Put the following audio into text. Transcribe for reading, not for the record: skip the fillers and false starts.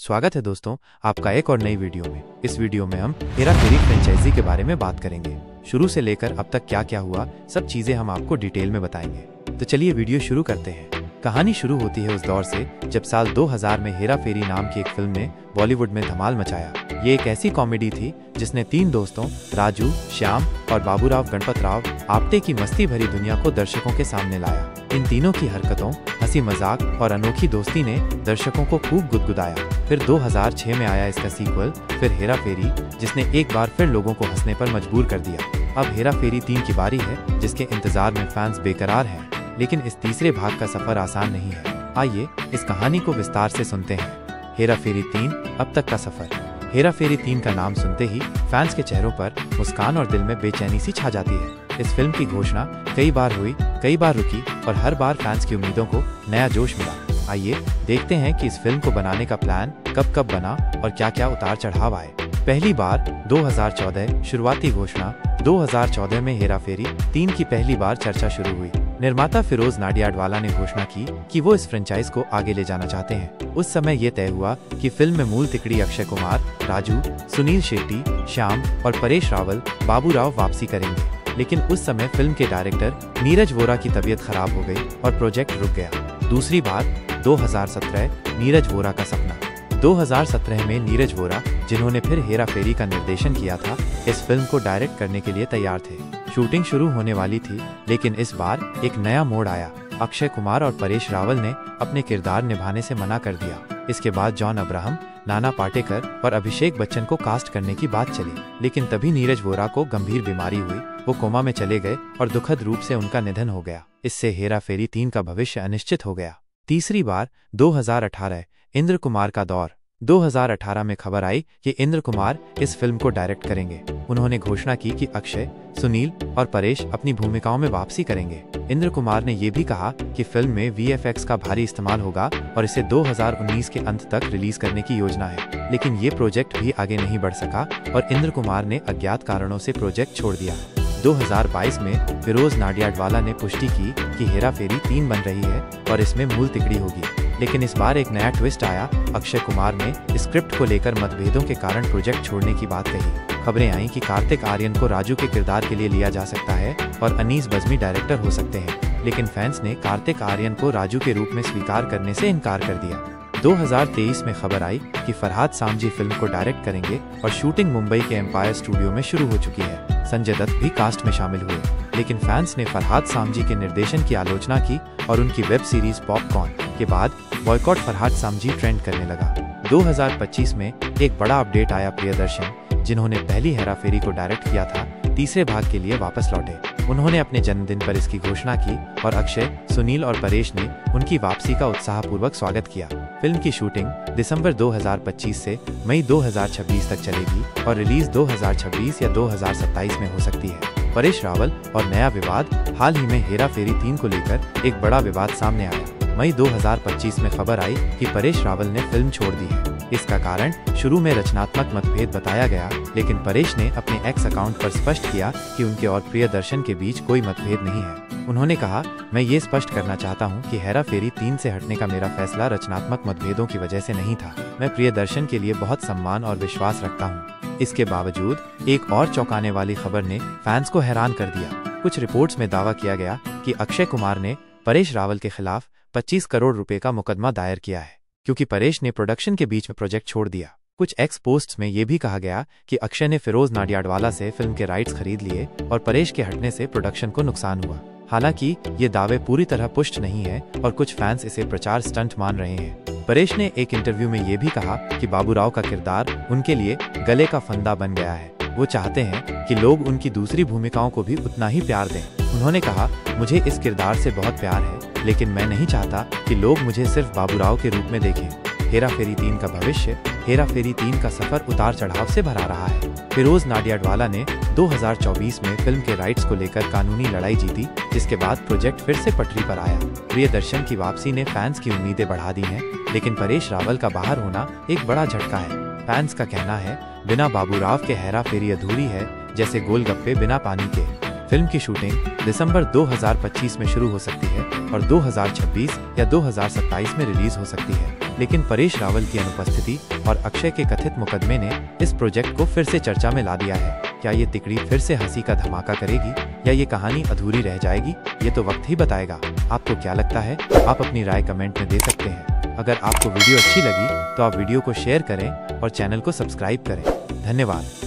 स्वागत है दोस्तों आपका एक और नई वीडियो में। इस वीडियो में हम हेरा फेरी फ्रेंचाइजी के बारे में बात करेंगे। शुरू से लेकर अब तक क्या क्या हुआ सब चीजें हम आपको डिटेल में बताएंगे। तो चलिए वीडियो शुरू करते हैं। कहानी शुरू होती है उस दौर से जब साल 2000 में हेरा फेरी नाम की एक फिल्म ने बॉलीवुड में धमाल मचाया। ये एक ऐसी कॉमेडी थी जिसने तीन दोस्तों राजू, श्याम और बाबूराव गणपतराव आप्टे की मस्ती भरी दुनिया को दर्शकों के सामने लाया। इन तीनों की हरकतों, हंसी मजाक और अनोखी दोस्ती ने दर्शकों को खूब गुदगुदाया। फिर 2006 में आया इसका सीक्वल फिर हेरा फेरी, जिसने एक बार फिर लोगों को हंसने पर मजबूर कर दिया। अब हेरा फेरी 3 की बारी है, जिसके इंतजार में फैंस बेकरार हैं। लेकिन इस तीसरे भाग का सफर आसान नहीं है। आइए इस कहानी को विस्तार से सुनते हैं। हेरा फेरी 3 अब तक का सफर। हेरा फेरी 3 का नाम सुनते ही फैंस के चेहरों पर मुस्कान और दिल में बेचैनी सी छा जाती है। इस फिल्म की घोषणा कई बार हुई, कई बार रुकी और हर बार फैंस की उम्मीदों को नया जोश मिला। आइए देखते हैं कि इस फिल्म को बनाने का प्लान कब कब बना और क्या क्या उतार चढ़ाव आए। पहली बार 2014 शुरुआती घोषणा 2014 में हेरा फेरी 3 की पहली बार चर्चा शुरू हुई। निर्माता फिरोज नाडियाडवाला ने घोषणा की कि वो इस फ्रेंचाइज को आगे ले जाना चाहते हैं। उस समय ये तय हुआ कि फिल्म में मूल तिकड़ी अक्षय कुमार, राजू, सुनील शेट्टी, श्याम और परेश रावल, बाबूराव वापसी करेंगे। लेकिन उस समय फिल्म के डायरेक्टर नीरज वोरा की तबीयत खराब हो गई और प्रोजेक्ट रुक गया। दूसरी बार 2017 नीरज वोरा का सपना। 2017 में नीरज वोरा, जिन्होंने फिर हेरा फेरी का निर्देशन किया था, इस फिल्म को डायरेक्ट करने के लिए तैयार थे। शूटिंग शुरू होने वाली थी, लेकिन इस बार एक नया मोड़ आया। अक्षय कुमार और परेश रावल ने अपने किरदार निभाने से मना कर दिया। इसके बाद जॉन अब्राहम, नाना पाटेकर और अभिषेक बच्चन को कास्ट करने की बात चली। लेकिन तभी नीरज वोरा को गंभीर बीमारी हुई, वो कोमा में चले गए और दुखद रूप से उनका निधन हो गया। इससे हेरा फेरी 3 का भविष्य अनिश्चित हो गया। तीसरी बार 2018 इंद्र कुमार का दौर। 2018 में खबर आई कि इंद्र कुमार इस फिल्म को डायरेक्ट करेंगे। उन्होंने घोषणा की कि अक्षय, सुनील और परेश अपनी भूमिकाओं में वापसी करेंगे। इंद्र कुमार ने यह भी कहा कि फिल्म में VFX का भारी इस्तेमाल होगा और इसे 2019 के अंत तक रिलीज करने की योजना है। लेकिन ये प्रोजेक्ट भी आगे नहीं बढ़ सका और इंद्र कुमार ने अज्ञात कारणों से प्रोजेक्ट छोड़ दिया। 2022 में फिरोज नाडियाडवाला ने पुष्टि की कि हेरा फेरी 3 बन रही है और इसमें मूल तिकड़ी होगी। लेकिन इस बार एक नया ट्विस्ट आया। अक्षय कुमार ने स्क्रिप्ट को लेकर मतभेदों के कारण प्रोजेक्ट छोड़ने की बात कही। खबरें आई कि कार्तिक आर्यन को राजू के किरदार के लिए लिया जा सकता है और अनीस बज्मी डायरेक्टर हो सकते हैं। लेकिन फैंस ने कार्तिक आर्यन को राजू के रूप में स्वीकार करने से इनकार कर दिया। 2023 में खबर आई कि फरहाद सामजी फिल्म को डायरेक्ट करेंगे और शूटिंग मुंबई के एम्पायर स्टूडियो में शुरू हो चुकी है। संजय दत्त भी कास्ट में शामिल हुए। लेकिन फैंस ने फरहाद सामजी के निर्देशन की आलोचना की और उनकी वेब सीरीज पॉपकॉर्न के बाद बॉयकॉट फरहाद सामजी ट्रेंड करने लगा। 2025 में एक बड़ा अपडेट आया। प्रियदर्शन, जिन्होंने पहली हेरा फेरी को डायरेक्ट किया था, तीसरे भाग के लिए वापस लौटे। उन्होंने अपने जन्मदिन पर इसकी घोषणा की और अक्षय, सुनील और परेश ने उनकी वापसी का उत्साहपूर्वक स्वागत किया। फिल्म की शूटिंग दिसंबर 2025 से मई 2026 तक चलेगी और रिलीज 2026 या 2027 में हो सकती है। परेश रावल और नया विवाद। हाल ही में हेरा फेरी 3 को लेकर एक बड़ा विवाद सामने आया। मई 2025 में खबर आई कि परेश रावल ने फिल्म छोड़ दी है। इसका कारण शुरू में रचनात्मक मतभेद बताया गया, लेकिन परेश ने अपने एक्स अकाउंट पर स्पष्ट किया कि उनके और प्रियदर्शन के बीच कोई मतभेद नहीं है। उन्होंने कहा, मैं ये स्पष्ट करना चाहता हूँ कि हेरा फेरी 3 से हटने का मेरा फैसला रचनात्मक मतभेदों की वजह से नहीं था। मैं प्रियदर्शन के लिए बहुत सम्मान और विश्वास रखता हूँ। इसके बावजूद एक और चौंकाने वाली खबर ने फैंस को हैरान कर दिया। कुछ रिपोर्ट्स में दावा किया गया कि अक्षय कुमार ने परेश रावल के खिलाफ 25 करोड़ रुपए का मुकदमा दायर किया है, क्योंकि परेश ने प्रोडक्शन के बीच में प्रोजेक्ट छोड़ दिया। कुछ एक्स पोस्ट्स में ये भी कहा गया कि अक्षय ने फिरोज नाडियाडवाला से फिल्म के राइट्स खरीद लिए और परेश के हटने से प्रोडक्शन को नुकसान हुआ। हालांकि ये दावे पूरी तरह पुष्ट नहीं है और कुछ फैंस इसे प्रचार स्टंट मान रहे हैं। परेश ने एक इंटरव्यू में ये भी कहा कि बाबूराव का किरदार उनके लिए गले का फंदा बन गया है। वो चाहते हैं कि लोग उनकी दूसरी भूमिकाओं को भी उतना ही प्यार दें। उन्होंने कहा, मुझे इस किरदार से बहुत प्यार है, लेकिन मैं नहीं चाहता कि लोग मुझे सिर्फ बाबूराव के रूप में देखें। हेरा फेरी 3 का भविष्य। हेरा फेरी 3 का सफर उतार चढ़ाव से भरा रहा है। फिरोज नाडियाडवाला ने 2024 में फिल्म के राइट्स को लेकर कानूनी लड़ाई जीती, जिसके बाद प्रोजेक्ट फिर से पटरी पर आया। प्रियदर्शन की वापसी ने फैंस की उम्मीदें बढ़ा दी हैं, लेकिन परेश रावल का बाहर होना एक बड़ा झटका है। फैंस का कहना है, बिना बाबूराव के हेरा फेरी अधूरी है, जैसे गोलगप्पे बिना पानी के। फिल्म की शूटिंग दिसंबर 2025 में शुरू हो सकती है और 2026 या 2027 में रिलीज हो सकती है। लेकिन परेश रावल की अनुपस्थिति और अक्षय के कथित मुकदमे ने इस प्रोजेक्ट को फिर से चर्चा में ला दिया है। क्या ये तिकड़ी फिर से हंसी का धमाका करेगी या ये कहानी अधूरी रह जाएगी, ये तो वक्त ही बताएगा। आपको क्या लगता है? आप अपनी राय कमेंट में दे सकते हैं। अगर आपको वीडियो अच्छी लगी तो आप वीडियो को शेयर करें और चैनल को सब्सक्राइब करें। धन्यवाद।